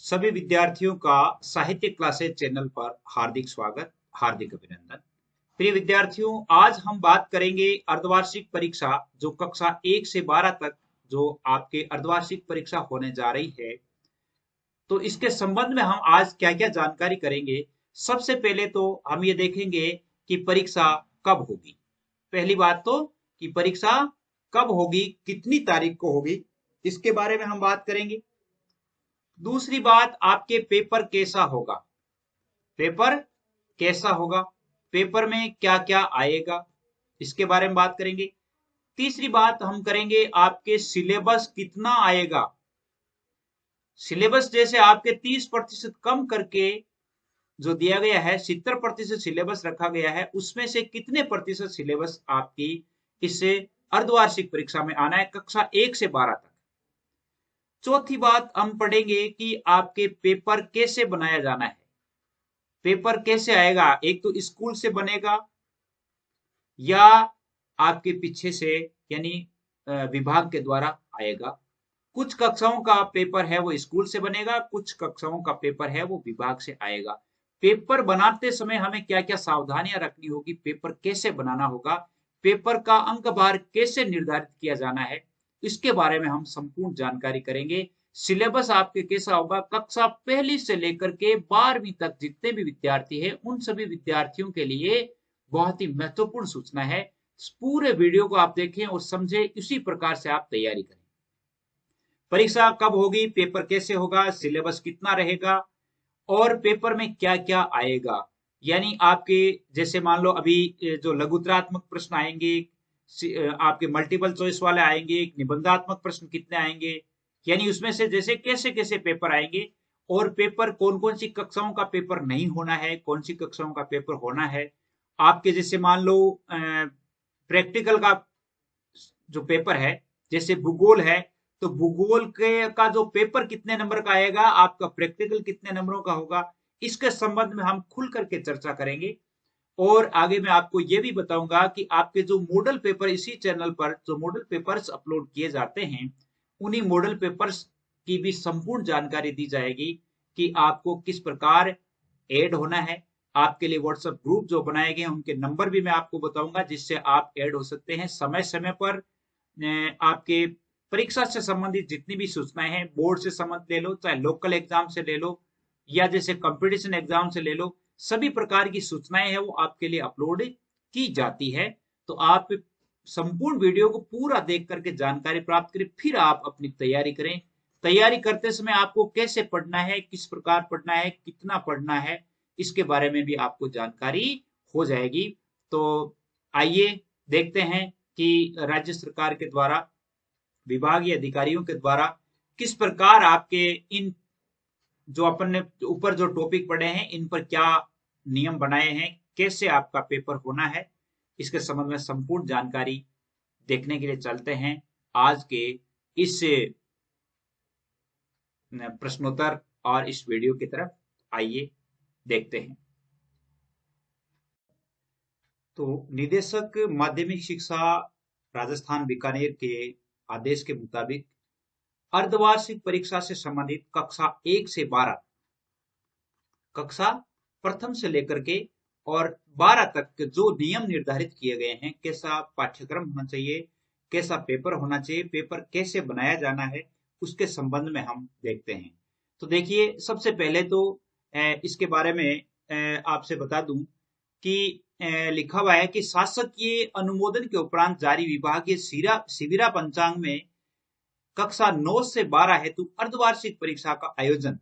सभी विद्यार्थियों का साहित्य क्लासेज चैनल पर हार्दिक स्वागत, हार्दिक अभिनंदन। प्रिय विद्यार्थियों, आज हम बात करेंगे अर्धवार्षिक परीक्षा जो कक्षा 1 से 12 तक जो आपके अर्धवार्षिक परीक्षा होने जा रही है। तो इसके संबंध में हम आज क्या-क्या जानकारी करेंगे। सबसे पहले तो हम ये देखेंगे कि परीक्षा कब होगी। पहली बात तो कि परीक्षा कब होगी, कितनी तारीख को होगी, इसके बारे में हम बात करेंगे। दूसरी बात, आपके पेपर कैसा होगा, पेपर कैसा होगा, पेपर में क्या क्या आएगा, इसके बारे में बात करेंगे। तीसरी बात हम करेंगे आपके सिलेबस कितना आएगा। सिलेबस जैसे आपके 30% कम करके जो दिया गया है, 70% सिलेबस रखा गया है, उसमें से कितने प्रतिशत सिलेबस आपकी इससे अर्धवार्षिक परीक्षा में आना है कक्षा 1 से 12 तक। चौथी बात हम पढ़ेंगे कि आपके पेपर कैसे बनाया जाना है। पेपर कैसे आएगा, एक तो स्कूल से बनेगा या आपके पीछे से यानी विभाग के द्वारा आएगा। कुछ कक्षाओं का पेपर है वो स्कूल से बनेगा, कुछ कक्षाओं का पेपर है वो विभाग से आएगा। पेपर बनाते समय हमें क्या क्या सावधानियां रखनी होगी, पेपर कैसे बनाना होगा, पेपर का अंक भार कैसे निर्धारित किया जाना है, इसके बारे में हम संपूर्ण जानकारी करेंगे। सिलेबस आपके कैसा होगा, कक्षा पहली से लेकर के 12वीं तक जितने भी विद्यार्थी हैं उन सभी विद्यार्थियों के लिए बहुत ही महत्वपूर्ण सूचना है। पूरे वीडियो को आप देखें और समझें, इसी प्रकार से आप तैयारी करें। परीक्षा कब होगी, पेपर कैसे होगा, सिलेबस कितना रहेगा और पेपर में क्या क्या आएगा। यानी आपके जैसे मान लो अभी जो लघुतरात्मक प्रश्न आएंगे, आपके मल्टीपल चॉइस वाले आएंगे, निबंधात्मक प्रश्न कितने आएंगे, यानी उसमें से जैसे कैसे कैसे पेपर आएंगे और पेपर कौन कौन सी कक्षाओं का पेपर नहीं होना है, कौन सी कक्षाओं का पेपर होना है। आपके जैसे मान लो प्रैक्टिकल का जो पेपर है, जैसे भूगोल है, तो भूगोल के का जो पेपर कितने नंबर का आएगा, आपका प्रैक्टिकल कितने नंबरों का होगा, इसके संबंध में हम खुल करके चर्चा करेंगे। और आगे मैं आपको ये भी बताऊंगा कि आपके जो मॉडल पेपर इसी चैनल पर जो मॉडल पेपर्स अपलोड किए जाते हैं, उन्हीं मॉडल पेपर्स की भी संपूर्ण जानकारी दी जाएगी कि आपको किस प्रकार ऐड होना है। आपके लिए व्हाट्सएप ग्रुप जो बनाए गए हैं उनके नंबर भी मैं आपको बताऊंगा जिससे आप ऐड हो सकते हैं। समय समय पर आपके परीक्षा से संबंधित जितनी भी सूचनाएं हैं, बोर्ड से संबंधित ले लो, चाहे लोकल एग्जाम से ले लो या जैसे कंपटीशन एग्जाम से ले लो, सभी प्रकार की सूचनाएं हैं वो आपके लिए अपलोड की जाती है। तो आप संपूर्ण वीडियो को पूरा देख करके जानकारी प्राप्त करें, फिर आप अपनी तैयारी करें। तैयारी करते समय आपको कैसे पढ़ना है, किस प्रकार पढ़ना है, कितना पढ़ना है, इसके बारे में भी आपको जानकारी हो जाएगी। तो आइए देखते हैं कि राज्य सरकार के द्वारा, विभागीय अधिकारियों के द्वारा किस प्रकार आपके इन जो अपन ने ऊपर जो टॉपिक पढ़े हैं इन पर क्या नियम बनाए हैं, कैसे आपका पेपर होना है, इसके संबंध में संपूर्ण जानकारी देखने के लिए चलते हैं आज के इस प्रश्नोत्तर और इस वीडियो की तरफ। आइए देखते हैं। तो निदेशक माध्यमिक शिक्षा राजस्थान बीकानेर के आदेश के मुताबिक अर्धवार्षिक परीक्षा से संबंधित कक्षा 1 से 12, कक्षा प्रथम से लेकर के और 12 तक जो नियम निर्धारित किए गए हैं, कैसा पाठ्यक्रम होना चाहिए, कैसा पेपर होना चाहिए, पेपर कैसे बनाया जाना है, उसके संबंध में हम देखते हैं। तो देखिए, सबसे पहले तो इसके बारे में आपसे बता दूं कि लिखा हुआ है कि शासकीय अनुमोदन के उपरांत जारी विभागीय शिविरा पंचांग में कक्षा 9 से 12 हेतु अर्धवार्षिक परीक्षा का आयोजन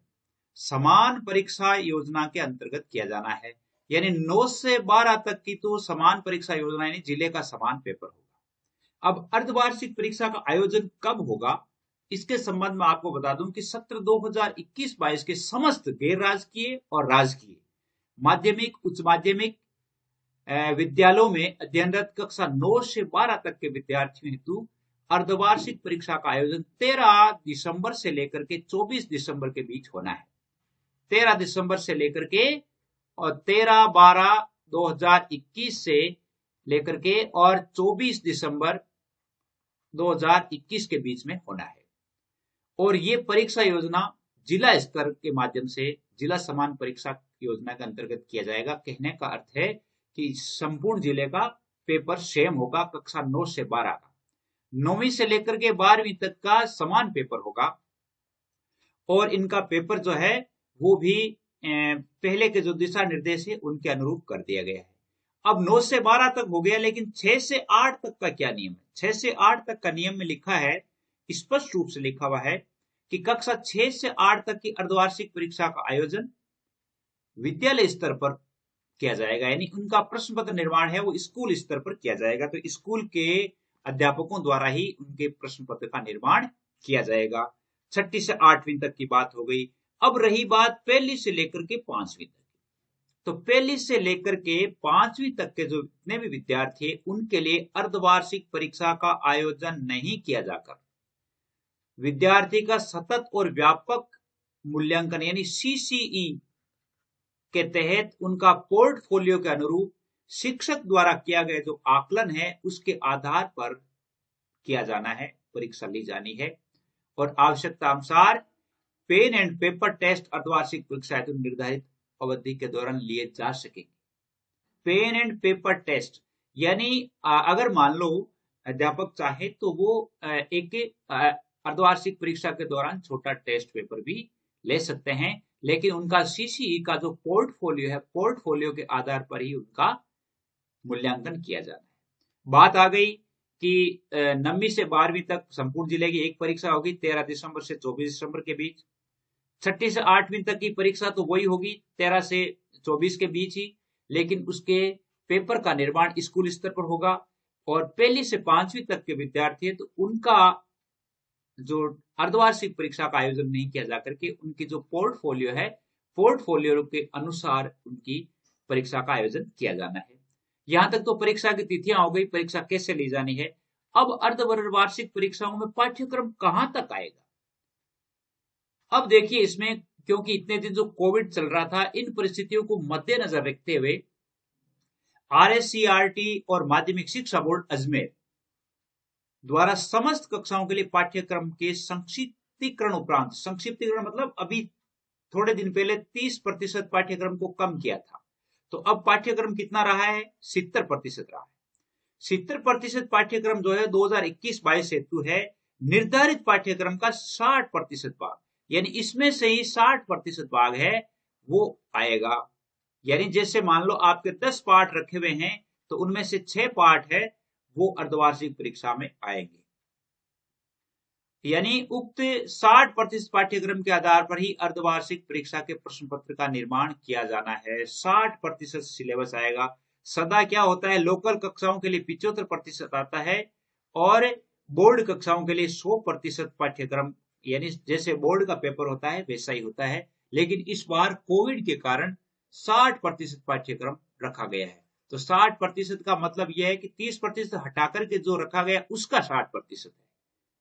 समान परीक्षा योजना के अंतर्गत किया जाना है। यानी 9 से 12 तक की तो समान परीक्षा योजना यानी जिले का समान पेपर होगा। अब अर्धवार्षिक परीक्षा का आयोजन कब होगा, इसके संबंध में आपको बता दूं कि सत्र 2021-22 के समस्त गैर राजकीय और राजकीय माध्यमिक, उच्च माध्यमिक विद्यालयों में अध्ययनरत कक्षा 9 से 12 तक के विद्यार्थियों हेतु अर्धवार्षिक परीक्षा का आयोजन 13 दिसंबर से लेकर के 24 दिसंबर के बीच होना है। 13 दिसंबर से लेकर के और 13/12/2021 से लेकर के और 24 दिसंबर 2021 के बीच में होना है। और ये परीक्षा योजना जिला स्तर के माध्यम से जिला समान परीक्षा योजना के अंतर्गत किया जाएगा। कहने का अर्थ है कि संपूर्ण जिले का पेपर सेम होगा कक्षा 9 से 12 का। 9वीं से लेकर के 12वीं तक का समान पेपर होगा और इनका पेपर जो है वो भी पहले के जो दिशा निर्देश है उनके अनुरूप कर दिया गया है। अब 9 से 12 तक हो गया, लेकिन 6 से 8 तक का क्या नियम है? 6 से 8 तक का नियम में लिखा है, स्पष्ट रूप से लिखा हुआ है कि कक्षा 6 से 8 तक की अर्धवार्षिक परीक्षा का आयोजन विद्यालय स्तर पर किया जाएगा, यानी उनका प्रश्न पत्र निर्माण है वो स्कूल स्तर पर किया जाएगा। तो स्कूल के अध्यापकों द्वारा ही उनके प्रश्न पत्र का निर्माण किया जाएगा। 6ठी से 8वीं तक की बात हो गई। अब रही बात 1ली से लेकर के 5वीं तक। तो 1ली से लेकर के 5वीं तक के जो जितने भी विद्यार्थी हैं उनके लिए अर्धवार्षिक परीक्षा का आयोजन नहीं किया जाकर विद्यार्थी का सतत और व्यापक मूल्यांकन यानी सीसीई के तहत उनका पोर्टफोलियो के अनुरूप शिक्षक द्वारा किया गया जो आकलन है उसके आधार पर किया जाना है, परीक्षा ली जानी है। और आवश्यकता अनुसार पेन एंड पेपर टेस्ट अर्धवार्षिक परीक्षा हेतु निर्धारित अवधि के दौरान लिए जा सकेंगे। पेन एंड पेपर टेस्ट यानी अगर मान लो अध्यापक चाहे तो वो एक अर्धवार्षिक परीक्षा के दौरान छोटा टेस्ट पेपर भी ले सकते हैं, लेकिन उनका सीसीई का जो पोर्टफोलियो है, पोर्टफोलियो के आधार पर ही उनका मूल्यांकन किया जाना है। बात आ गई कि 9वीं से 12वीं तक संपूर्ण जिले की एक परीक्षा होगी 13 दिसंबर से 24 दिसंबर के बीच। 6ठी से 8वीं तक की परीक्षा तो वही होगी 13 से 24 के बीच ही, लेकिन उसके पेपर का निर्माण स्कूल स्तर पर होगा। और 1ली से 5वीं तक के विद्यार्थी है तो उनका जो अर्धवार्षिक परीक्षा का आयोजन नहीं किया जाकर के उनकी जो पोर्टफोलियो है, पोर्टफोलियो के अनुसार उनकी परीक्षा का आयोजन किया जाना है। यहां तक तो परीक्षा की तिथियां हो गई, परीक्षा कैसे ली जानी है। अब अर्धवार्षिक परीक्षाओं में पाठ्यक्रम कहां तक आएगा? अब देखिए इसमें, क्योंकि इतने दिन जो कोविड चल रहा था, इन परिस्थितियों को मद्देनजर रखते हुए RSCRT और माध्यमिक शिक्षा बोर्ड अजमेर द्वारा समस्त कक्षाओं के लिए पाठ्यक्रम के संक्षिप्तीकरण उपरांत, संक्षिप्तीकरण मतलब अभी थोड़े दिन पहले 30% पाठ्यक्रम को कम किया था, तो अब पाठ्यक्रम कितना रहा है? 70% रहा है। 70% पाठ्यक्रम जो है 2021-22 हेतु है निर्धारित पाठ्यक्रम का 60% भाग, यानी इसमें से ही 60% भाग है वो आएगा। यानी जैसे मान लो आपके 10 पाठ रखे हुए हैं तो उनमें से 6 पाठ है वो अर्धवार्षिक परीक्षा में आएंगे। यानी उक्त 60% पाठ्यक्रम के आधार पर ही अर्धवार्षिक परीक्षा के प्रश्न पत्र का निर्माण किया जाना है। 60% सिलेबस आएगा। सदा क्या होता है, लोकल कक्षाओं के लिए 75% आता है और बोर्ड कक्षाओं के लिए 100% पाठ्यक्रम, यानी जैसे बोर्ड का पेपर होता है वैसा ही होता है। लेकिन इस बार कोविड के कारण 60% पाठ्यक्रम रखा गया है। तो 60% का मतलब यह है कि 30% हटाकर के जो रखा गया उसका 60% है।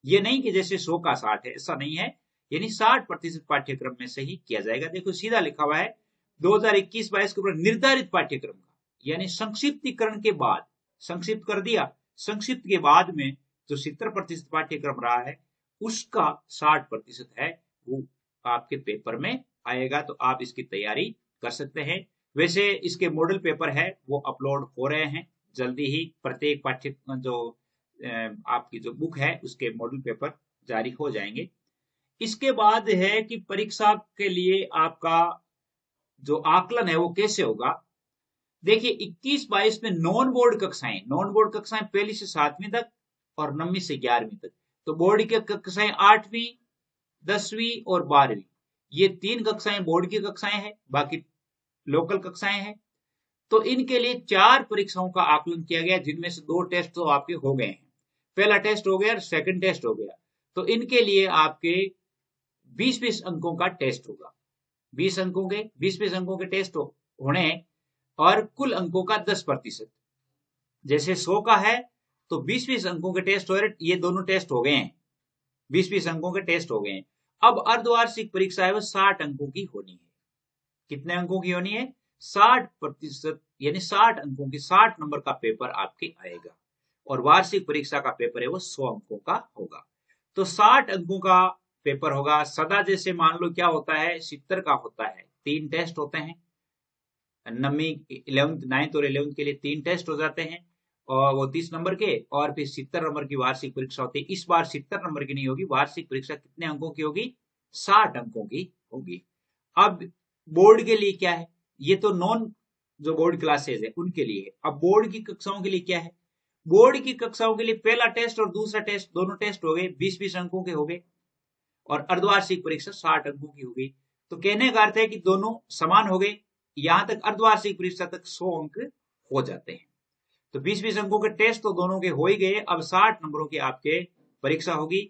ये नहीं कि जैसे 100 का 60 है, ऐसा नहीं है। यानी 60% पाठ्यक्रम में से ही किया जाएगा। देखो सीधा लिखा हुआ है 2021-22 के ऊपर निर्धारित पाठ्यक्रम का, यानी संक्षिप्तीकरण के बाद, संक्षिप्त कर दिया, संक्षिप्त के बाद में जो 70% पाठ्यक्रम रहा है उसका 60% है वो आपके पेपर में आएगा। तो आप इसकी तैयारी कर सकते हैं। वैसे इसके मॉडल पेपर है वो अपलोड हो रहे हैं जल्दी ही। प्रत्येक पाठ्यक्रम जो आपकी जो बुक है उसके मॉडल पेपर जारी हो जाएंगे। इसके बाद है कि परीक्षा के लिए आपका जो आकलन है वो कैसे होगा। देखिए 21-22 में नॉन बोर्ड कक्षाएं, 1ली से 7वीं तक और 9वीं से 11वीं तक। तो बोर्ड की कक्षाएं 8वीं, 10वीं और 12वीं, ये 3 कक्षाएं बोर्ड की कक्षाएं हैं, बाकी लोकल कक्षाएं हैं। तो इनके लिए 4 परीक्षाओं का आकलन किया गया, जिनमें से 2 टेस्ट तो आपके हो गए हैं। पहला टेस्ट हो गया और सेकंड टेस्ट हो गया। तो इनके लिए आपके 20-20 अंकों का टेस्ट होगा। 20 अंकों के टेस्ट होने और कुल अंकों का 10%। जैसे 100 का है तो 20-20 अंकों के टेस्ट हो रहे, ये दोनों टेस्ट हो गए हैं, 20-20 अंकों के टेस्ट हो गए हैं। अब अर्धवार्षिक परीक्षा है वो 60 अंकों की होनी है। कितने अंकों की होनी है? 60%, यानी 60 अंकों की, 60 नंबर का पेपर आपके आएगा। और वार्षिक परीक्षा का पेपर है वो 100 अंकों का होगा। तो 60 अंकों का पेपर होगा। सदा जैसे मान लो क्या होता है, 70 का होता है, 3 टेस्ट होते हैं। नववीं 11th 9th और 11th के लिए 3 टेस्ट हो जाते हैं और वो 30 नंबर के, और फिर 70 नंबर की वार्षिक परीक्षा होती है। इस बार 70 नंबर की नहीं होगी, वार्षिक परीक्षा कितने अंकों की होगी, 60 अंकों की होगी। अब बोर्ड के लिए क्या है, ये तो नॉन जो बोर्ड क्लासेज है उनके लिए है। अब बोर्ड की कक्षाओं के लिए क्या है, बोर्ड की कक्षाओं के लिए पहला टेस्ट और दूसरा टेस्ट, दोनों टेस्ट हो गए 20-20 अंकों के हो गए, और अर्धवार्षिक परीक्षा 60 अंकों की हो गई। तो कहने का अर्थ है कि दोनों समान हो गए। यहां तक अर्धवार्षिक परीक्षा तक 100 अंक हो जाते हैं। तो 20-20 अंकों के टेस्ट तो दोनों के हो ही गए। अब 60 नंबरों की आपके परीक्षा होगी।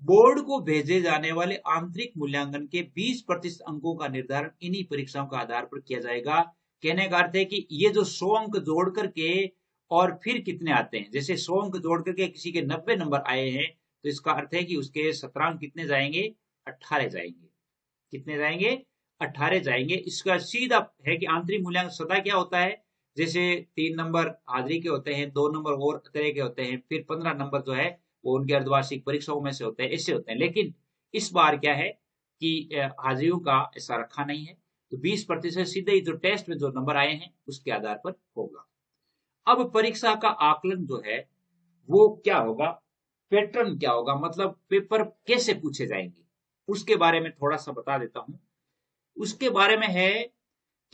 बोर्ड को भेजे जाने वाले आंतरिक मूल्यांकन के 20% अंकों का निर्धारण इन्हीं परीक्षाओं के आधार पर किया जाएगा। कहने का अर्थ है कि ये जो 100 अंक जोड़ करके और फिर कितने आते हैं, जैसे 100 अंक जोड़ करके किसी के 90 नंबर आए हैं, तो इसका अर्थ है कि उसके 17 अंक कितने जाएंगे, 18 जाएंगे। कितने जाएंगे, 18 जाएंगे। इसका सीधा है कि आंतरिक मूल्यांकन सदा क्या होता है, जैसे 3 नंबर हाजिरी के होते हैं, 2 नंबर और तरह के होते हैं, फिर 15 नंबर जो है वो उनकी अर्धवार्षिक परीक्षाओं में से होते हैं, ऐसे होते हैं। लेकिन इस बार क्या है कि हाजिरियों का ऐसा रखा नहीं है, तो 20% सीधे ही जो टेस्ट में जो नंबर आए हैं उसके आधार पर होगा। अब परीक्षा का आकलन जो है वो क्या होगा, पैटर्न क्या होगा, मतलब पेपर कैसे पूछे जाएंगे, उसके बारे में थोड़ा सा बता देता हूं। उसके बारे में है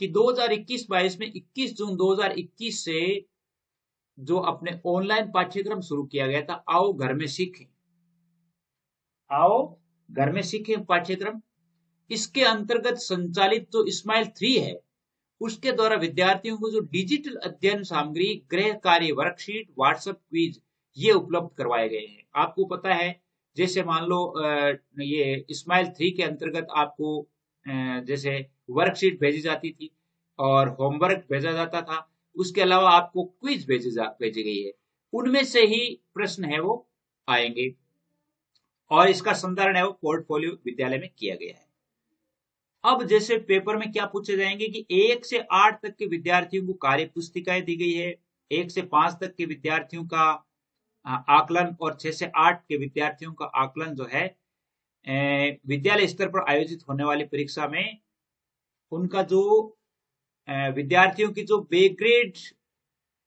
कि 2021-22 में 21 जून 2021 से जो अपने ऑनलाइन पाठ्यक्रम शुरू किया गया था, आओ घर में सीखें, आओ घर में सीखें पाठ्यक्रम, इसके अंतर्गत संचालित जो स्माइल 3 है उसके द्वारा विद्यार्थियों को जो डिजिटल अध्ययन सामग्री, गृह कार्य, वर्कशीट, व्हाट्सएप क्विज ये उपलब्ध करवाए गए हैं। आपको पता है जैसे मान लो ये स्माइल 3 के अंतर्गत आपको जैसे वर्कशीट भेजी जाती थी और होमवर्क भेजा जाता था, उसके अलावा आपको क्विज भेजी गई है, उनमें से ही प्रश्न है वो आएंगे और इसका संधारण है वो पोर्टफोलियो विद्यालय में किया गया है। अब जैसे पेपर में क्या पूछे जाएंगे कि 1 से 8 तक के विद्यार्थियों को कार्य पुस्तिकाएं दी गई है, 1 से 5 तक के विद्यार्थियों का आकलन और 6 से 8 के विद्यार्थियों का आकलन जो है विद्यालय स्तर पर आयोजित होने वाली परीक्षा में उनका जो विद्यार्थियों की जो बेग्रेड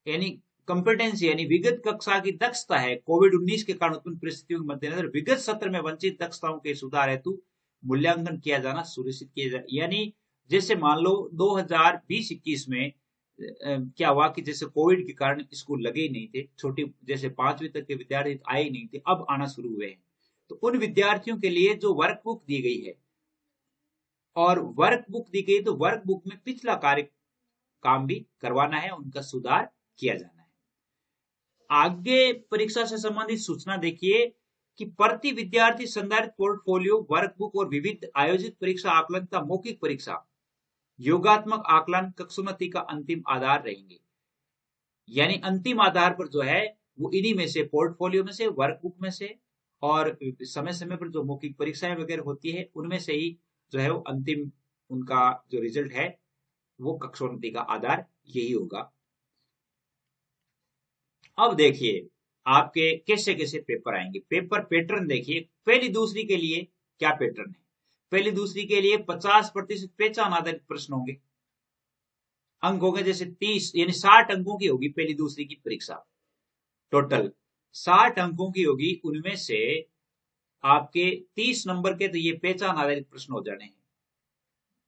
यानी कंपिटेंसी यानी विगत कक्षा की दक्षता है, कोविड-19 के कारण उत्पन्न परिस्थितियों के मद्देनजर विगत सत्र में वंचित दक्षताओं के सुधार हेतु मूल्यांकन किया जाना सुनिश्चित किया जाए। यानी जैसे मान लो 2020-21 में क्या हुआ कि जैसे कोविड के कारण स्कूल लगे ही नहीं थे, छोटी जैसे 5वीं तक के विद्यार्थी आए ही नहीं थे, अब आना शुरू हुए हैं, तो उन विद्यार्थियों के लिए जो वर्कबुक दी गई है और वर्कबुक दी गई, तो वर्कबुक में पिछला कार्य काम भी करवाना है, उनका सुधार किया जाना है। आगे परीक्षा से संबंधित सूचना देखिए कि प्रति विद्यार्थी संधारित पोर्टफोलियो, वर्कबुक और विविध आयोजित परीक्षा आकलन तथा मौखिक परीक्षा योगात्मक आकलन कक्षोन्नति का अंतिम आधार रहेंगे। यानी अंतिम आधार पर जो है वो इन्हीं में से, पोर्टफोलियो में से, वर्कबुक में से और समय समय पर जो मौखिक परीक्षाएं वगैरह होती है उनमें से ही जो है वो अंतिम उनका जो रिजल्ट है वो कक्षोन्नति का आधार यही होगा। अब देखिए आपके कैसे कैसे पेपर आएंगे, पेपर पैटर्न देखिए। पहली दूसरी के लिए क्या पैटर्न है, पहली दूसरी के लिए 50% पहचान आधारित प्रश्न होंगे, अंक होंगे जैसे 30 यानी 60 अंकों की होगी पहली दूसरी की परीक्षा, टोटल 60 अंकों की होगी, उनमें से आपके 30 नंबर के तो ये पहचान आधारित प्रश्न हो जाने हैं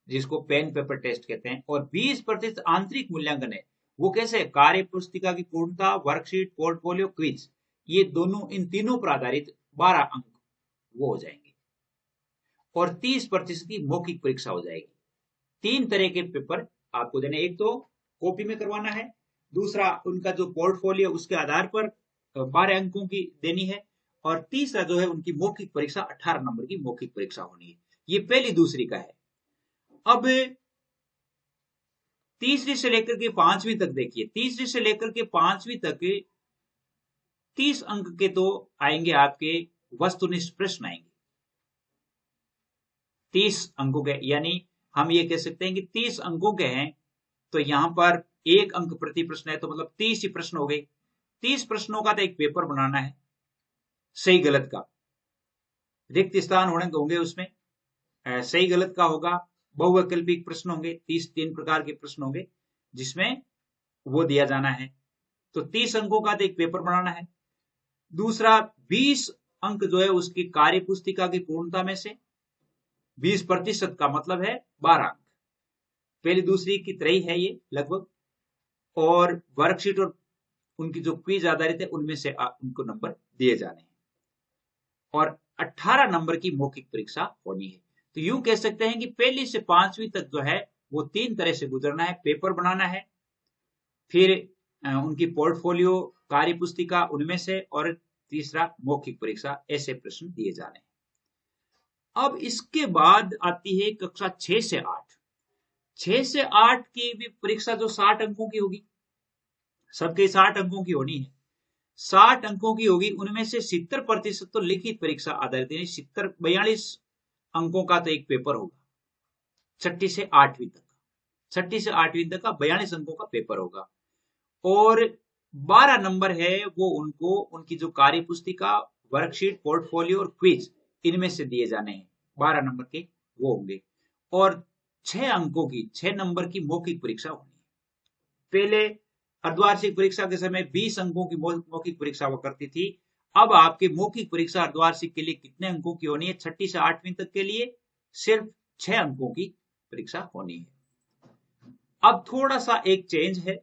जिसको पेन पेपर टेस्ट कहते हैं, और 20% आंतरिक मूल्यांकन है, वो कैसे, कार्य पुस्तिका की पूर्णता, वर्कशीट, पोर्टफोलियो, क्विज, ये दोनों इन तीनों पर आधारित 12 अंक वो हो जाएंगे और 30% की मौखिक परीक्षा हो जाएगी। 3 तरह के पेपर आपको देने, एक तो कॉपी में करवाना है, दूसरा उनका जो पोर्टफोलियो उसके आधार पर 12 अंकों की देनी है, और तीसरा जो है उनकी मौखिक परीक्षा 18 नंबर की मौखिक परीक्षा होनी है। ये पहली दूसरी का है। अब तीसरी से लेकर के 5वीं तक देखिए, तीसरी से लेकर के 5वीं तक 30 अंक के तो आएंगे, आपके वस्तुनिष्ठ प्रश्न आएंगे 30 अंकों के, यानी हम ये कह सकते हैं कि 30 अंकों के हैं तो यहां पर 1 अंक प्रति प्रश्न है, तो मतलब 30 ही प्रश्न हो गए। 30 प्रश्नों का तो एक पेपर बनाना है सही गलत का, रिक्त स्थान होंगे उसमें, सही गलत का होगा, बहुवैकल्पिक प्रश्न होंगे, 3 प्रकार के प्रश्न होंगे जिसमें वो दिया जाना है। तो 30 अंकों का तो एक पेपर बनाना है। दूसरा 20 अंक जो है उसकी कार्य पुस्तिका की पूर्णता में से 20% का मतलब है 12 अंक, पहली दूसरी की तरह ही है ये लगभग। और वर्कशीट और उनकी जो क्विज आधारित है उनमें से उनको नंबर दिए जाने हैं। और 18 नंबर की मौखिक परीक्षा होनी है। तो यूं कह सकते हैं कि पहली से 5वीं तक जो है वो 3 तरह से गुजरना है, पेपर बनाना है, फिर उनकी पोर्टफोलियो, कार्य पुस्तिका उनमें से, और तीसरा मौखिक परीक्षा, ऐसे प्रश्न दिए जाने हैं। अब इसके बाद आती है कक्षा 6 से 8। 6 से 8 की भी परीक्षा जो 60 अंकों की होगी, सबके 60 अंकों की होनी है। 60 अंकों की होगी, उनमें से 70% तो लिखित परीक्षा आधारित, यानी 42 अंकों का तो एक पेपर होगा 6ठी से 8वीं तक। 6ठी से 8वीं तक का 42 अंकों का पेपर होगा। और 12 नंबर है वो उनको उनकी जो कार्य पुस्तिका, वर्कशीट, पोर्टफोलियो और क्विज इनमें से दिए जाने हैं, 12 नंबर के वो होंगे। और 6 अंकों की, 6 नंबर की मौखिक परीक्षा होनी है। पहले अर्धवार्षिक परीक्षा के समय 20 अंकों की मौखिक परीक्षा हुआ करती थी। अब आपके मौखिक परीक्षा अर्धवार्षिक के लिए कितने अंकों की होनी है? 6ठी से 8वीं तक के लिए सिर्फ 6 अंकों की परीक्षा होनी है। अब थोड़ा सा एक चेंज है,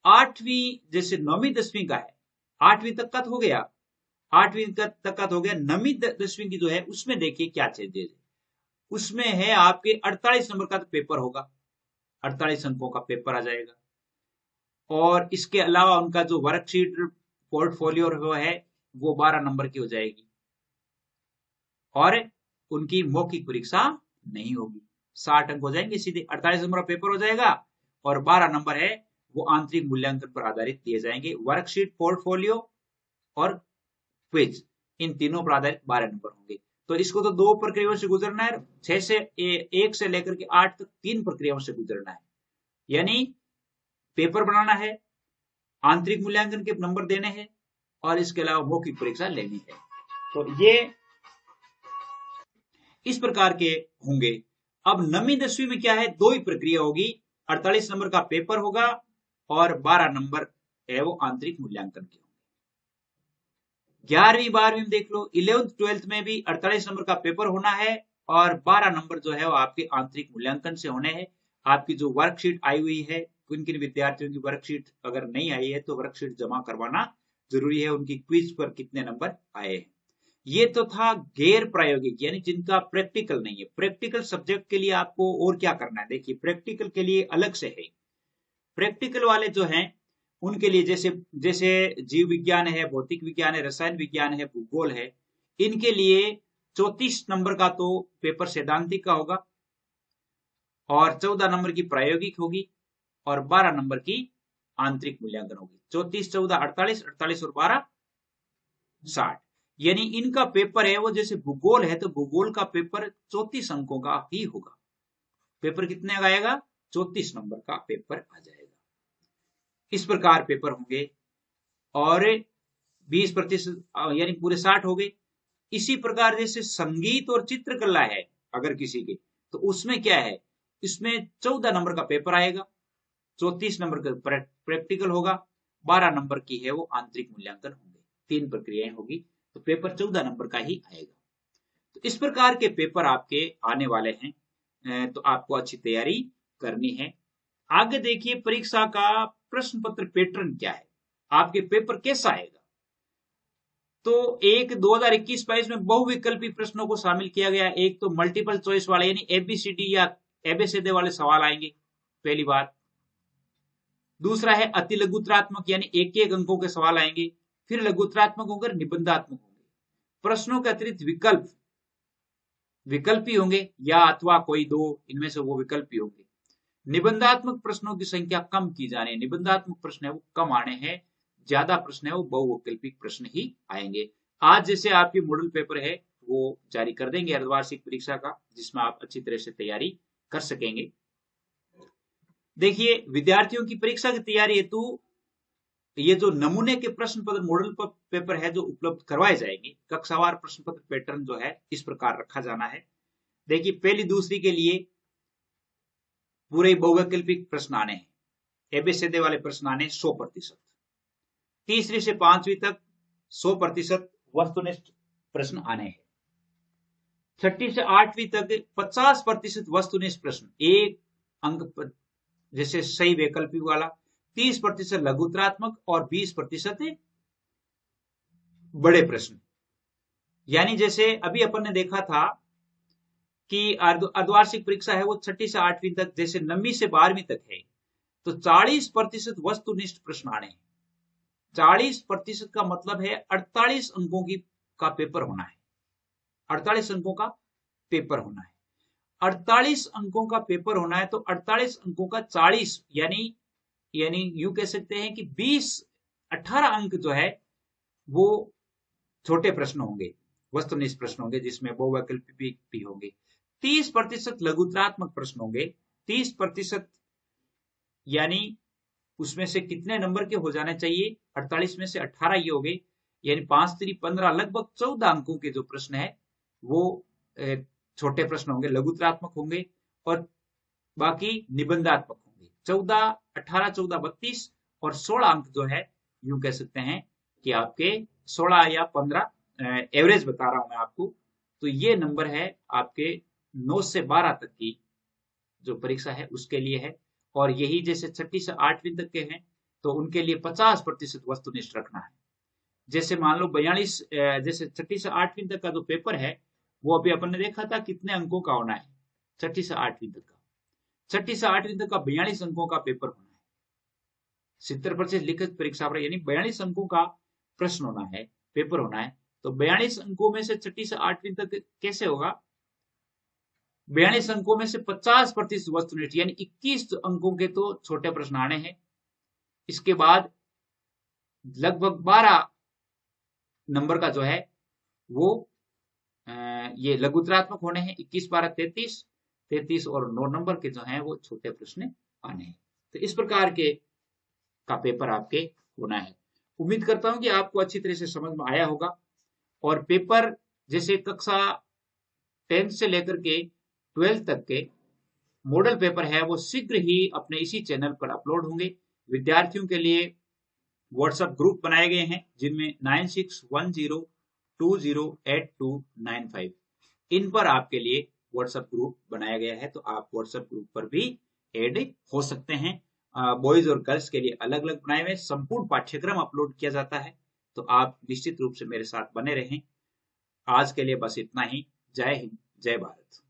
8वीं जैसे 9वीं 10वीं का है, 8वीं तक का हो गया, 8वीं तक का हो गया, 9वीं 10वीं की जो है उसमें देखिए क्या चेंजेस है। उसमें है आपके 48 नंबर का तो पेपर होगा, 48 अंकों का पेपर आ जाएगा। और इसके अलावा उनका जो वर्कशीट, पोर्टफोलियो है वो 12 नंबर की हो जाएगी। और उनकी मौखिक परीक्षा नहीं होगी, 60 अंक हो जाएंगे, सीधे 48 नंबर का पेपर हो जाएगा। और 12 नंबर है वो आंतरिक मूल्यांकन पर आधारित दिए जाएंगे, वर्कशीट, पोर्टफोलियो और क्विज, इन तीनों पर आधारित 12 नंबर होंगे। तो इसको तो 2 प्रक्रियाओं से गुजरना है, 6 से 1 से लेकर के 8 तक 3 प्रक्रियाओं से गुजरना है। यानी पेपर बनाना है, आंतरिक मूल्यांकन के नंबर देने हैं, और इसके अलावा मौखिक परीक्षा लेनी है। तो ये इस प्रकार के होंगे। अब 9वीं 10वीं में क्या है, 2 ही प्रक्रिया होगी, 48 नंबर का पेपर होगा और 12 नंबर है वो आंतरिक मूल्यांकन के होंगे। 11वीं 12वीं में देख लो, 11th 12th में भी 48 नंबर का पेपर होना है और 12 नंबर जो है वो आपके आंतरिक मूल्यांकन से होने हैं। आपकी जो वर्कशीट आई हुई है, किन किन विद्यार्थियों की वर्कशीट अगर नहीं आई है तो वर्कशीट जमा करवाना जरूरी है, उनकी क्विज पर कितने नंबर आए हैं। ये तो था गैर प्रायोगिक, यानी जिनका प्रैक्टिकल नहीं है। प्रैक्टिकल सब्जेक्ट के लिए आपको और क्या करना है, देखिए प्रैक्टिकल के लिए अलग से है। प्रैक्टिकल वाले जो हैं उनके लिए जैसे जैसे जीव विज्ञान है, भौतिक विज्ञान है, रसायन विज्ञान है, भूगोल है, इनके लिए 34 नंबर का तो पेपर सैद्धांतिक का होगा और 14 नंबर की प्रायोगिक होगी और 12 नंबर की आंतरिक मूल्यांकन होगी। 34, 14, 48, 48 और 12 60। यानी इनका पेपर है वो, जैसे भूगोल है तो भूगोल का पेपर 34 अंकों का ही होगा। पेपर कितने का आएगा? 34 नंबर का पेपर आ जाएगा। इस प्रकार पेपर होंगे और 20% यानी पूरे 60 हो गए। इसी प्रकार जैसे संगीत और चित्रकला है अगर किसी के, तो उसमें क्या है, इसमें 14 नंबर का पेपर आएगा, 34 नंबर का प्रैक्टिकल होगा, 12 नंबर की है वो आंतरिक मूल्यांकन होंगे। 3 प्रक्रियाएं होगी तो पेपर 14 नंबर का ही आएगा। तो इस प्रकार के पेपर आपके आने वाले हैं, तो आपको अच्छी तैयारी करनी है। आगे देखिए परीक्षा का प्रश्न पत्र पैटर्न क्या है, आपके पेपर कैसा आएगा। तो एक 2021-22 में बहुविकल्पी प्रश्नों को शामिल किया गया। एक तो मल्टीपल चॉइस वाले यानी एबीसीडी या एबीसीडी वाले सवाल आएंगे, पहली बात। दूसरा है अति लघुत्रात्मक यानी एक एक अंकों के सवाल आएंगे, फिर लघुत्रात्मक होंगे, निबंधात्मक होंगे। प्रश्नों के अतिरिक्त विकल्पी होंगे या अथवा कोई 2 इनमें से वो विकल्पी होंगे। निबंधात्मक प्रश्नों की संख्या कम की जानी है, निबंधात्मक प्रश्न है वो कम आने हैं, ज्यादा प्रश्न है वो बहुवैकल्पिक प्रश्न ही आएंगे। आज जैसे आपकी मॉडल पेपर है वो जारी कर देंगे अर्धवार्षिक परीक्षा का, जिसमें आप अच्छी तरह से तैयारी कर सकेंगे। देखिए विद्यार्थियों की परीक्षा की तैयारी हेतु ये जो नमूने के प्रश्न पत्र मॉडल पेपर है जो उपलब्ध करवाए जाएंगे, कक्षावार प्रश्न पत्र पैटर्न जो है इस प्रकार रखा जाना है। देखिए पहली दूसरी के लिए पूरे बहुवैकल्पिक प्रश्न आने हैं, एबीसीडी वाले प्रश्न आने 100%। तीसरी से पांचवी तक 100% वस्तुनिष्ठ प्रश्न आने हैं। छठी से आठवीं तक 50% वस्तुनिष्ठ प्रश्न, एक अंक जैसे सही वैकल्पिक वाला, 30% लघुतरात्मक और 20% बड़े प्रश्न। यानी जैसे अभी अपन ने देखा था कि अर्धवार्षिक परीक्षा है वो छठी से आठवीं तक, जैसे 9वीं से 12वीं तक है तो 40% वस्तुनिष्ठ प्रश्न आने हैं। 40% का मतलब है 48 अंकों का पेपर होना है। 48 अंकों का पेपर होना है। 48 अंकों का पेपर होना है तो 48 अंकों का 40 यानी यूं कह सकते हैं कि 18 अंक जो है वो छोटे प्रश्न होंगे, वस्तुनिष्ठ प्रश्न होंगे, जिसमें बहुवैकल्पिक भी होंगे। 30% लघुतरात्मक प्रश्न होंगे। 30% यानी उसमें से कितने नंबर के हो जाने चाहिए, 48 में से 18 ये हो गए, यानी 5 3 15, लगभग 14 अंकों के जो प्रश्न है वो छोटे प्रश्न होंगे, लघुतरात्मक होंगे, और बाकी निबंधात्मक होंगे। 14 18 14 32 और 16 अंक जो है यूं कह सकते हैं कि आपके 16 या 15, एवरेज बता रहा हूं मैं आपको, तो ये नंबर है आपके 9 से 12 तक की जो परीक्षा है उसके लिए है। और यही जैसे छठी से आठवीं तक के हैं तो उनके लिए 50% वस्तुनिष्ठ रखना है। जैसे मान लो 42, जैसे छठी से आठवीं तक का जो पेपर है वो अभी अपन ने देखा था कितने अंकों का होना है, छठी से आठवीं तक का। छठी से आठवीं तक का 42 अंकों का पेपर होना है। 70% लिखित परीक्षा पर, यानी 42 अंकों का प्रश्न होना है, पेपर होना है। तो 42 अंकों में से छठी से आठवीं तक कैसे होगा, 42 अंकों में से 50% वस्तुनिष्ठ, यानी 21 अंकों के तो छोटे प्रश्न आने हैं। इसके बाद लगभग 12 नंबर का जो है वो ये लघुतरात्मक होने हैं। 21 12 33 और 9 नंबर के जो हैं वो छोटे प्रश्न आने हैं। तो इस प्रकार के का पेपर आपके होना है। उम्मीद करता हूं कि आपको अच्छी तरह से समझ में आया होगा। और पेपर जैसे कक्षा 10 से लेकर के 12 तक के मॉडल पेपर है वो शीघ्र ही अपने इसी चैनल पर अपलोड होंगे। विद्यार्थियों के लिए व्हाट्सएप ग्रुप बनाए गए हैं जिनमें 9610208295 इन पर आपके लिए व्हाट्सएप ग्रुप बनाया गया है, तो आप व्हाट्सएप ग्रुप पर भी ऐड हो सकते हैं। बॉयज और गर्ल्स के लिए अलग अलग बनाए हुए संपूर्ण पाठ्यक्रम अपलोड किया जाता है, तो आप निश्चित रूप से मेरे साथ बने रहें। आज के लिए बस इतना ही। जय हिंद, जय भारत।